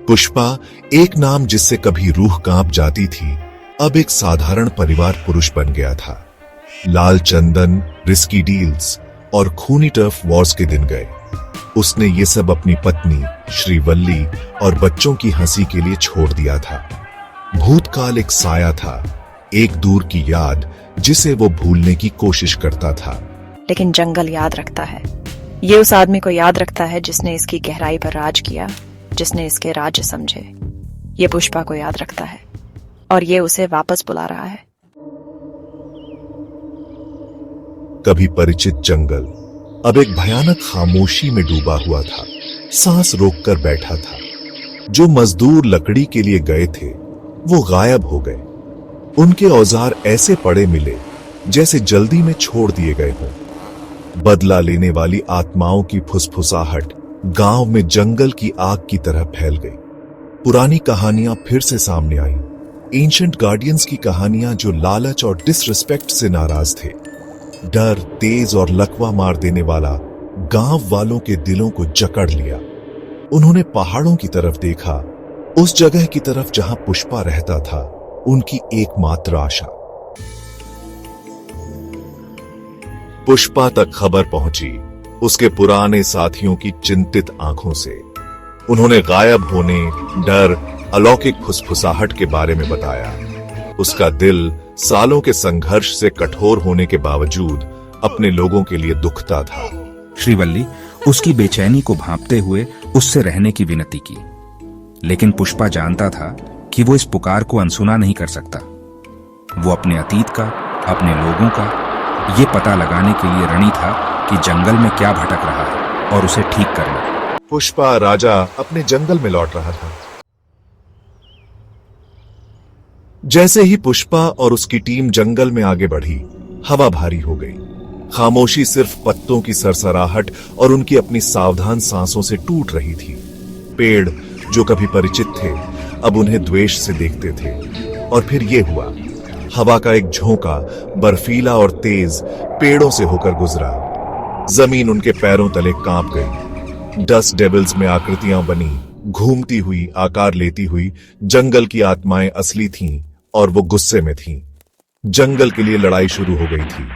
पुष्पा, एक नाम जिससे कभी रूह कांप जाती थी, अब एक साधारण परिवार पुरुष बन गया था। लाल चंदन, रिस्की डील्स और खूनी टर्फ वॉर्स के दिन गए। उसने ये सब अपनी पत्नी श्रीवल्ली और बच्चों की हंसी के लिए छोड़ दिया था। भूतकाल एक साया था, एक दूर की याद जिसे वो भूलने की कोशिश करता था। लेकिन जंगल याद रखता है। ये उस आदमी को याद रखता है जिसने इसकी गहराई पर राज किया, जिसने इसके राज्य समझे। ये पुष्पा को याद रखता है और ये उसे वापस बुला रहा है। कभी परिचित जंगल अब एक भयानक खामोशी में डूबा हुआ था। सांस रोककर बैठा था। जो मजदूर लकड़ी के लिए गए थे वो गायब हो गए। उनके औजार ऐसे पड़े मिले जैसे जल्दी में छोड़ दिए गए हों। बदला लेने वाली आत्माओं की फुसफुसाहट गांव में जंगल की आग की तरह फैल गई। पुरानी कहानियां फिर से सामने आईं। एंशिएंट गार्डियंस की कहानियां जो लालच और डिसरिस्पेक्ट से नाराज थे। डर, तेज और लकवा मार देने वाला गांव वालों के दिलों को जकड़ लिया। उन्होंने पहाड़ों की तरफ देखा, उस जगह की तरफ जहां पुष्पा रहता था, उनकी एकमात्र आशा। पुष्पा तक खबर पहुंची उसके पुराने साथियों की चिंतित आंखों से। उन्होंने गायब होने, डर, अलौकिक फुसफुसाहट के बारे में बताया। उसका दिल सालों के संघर्ष से कठोर होने के बावजूद अपने लोगों के लिए दुखता था। श्रीवल्ली उसकी बेचैनी को भांपते हुए उससे रहने की विनती की, लेकिन पुष्पा जानता था कि वो इस पुकार को अनसुना नहीं कर सकता। वो अपने अतीत का, अपने लोगों का ये पता लगाने के लिए ऋणी था कि जंगल में क्या भटक रहा है और उसे ठीक करना। पुष्पा राजा अपने जंगल में लौट रहा था। जैसे ही पुष्पा और उसकी टीम जंगल में आगे बढ़ी, हवा भारी हो गई। खामोशी सिर्फ पत्तों की सरसराहट और उनकी अपनी सावधान सांसों से टूट रही थी। पेड़ जो कभी परिचित थे अब उन्हें द्वेष से देखते थे। और फिर ये हुआ, हवा का एक झोंका बर्फीला और तेज पेड़ों से होकर गुजरा। जमीन उनके पैरों तले कांप गई। डस्ट डेविल्स में आकृतियां बनी, घूमती हुई, आकार लेती हुई। जंगल की आत्माएं असली थीं और वो गुस्से में थीं। जंगल के लिए लड़ाई शुरू हो गई थी।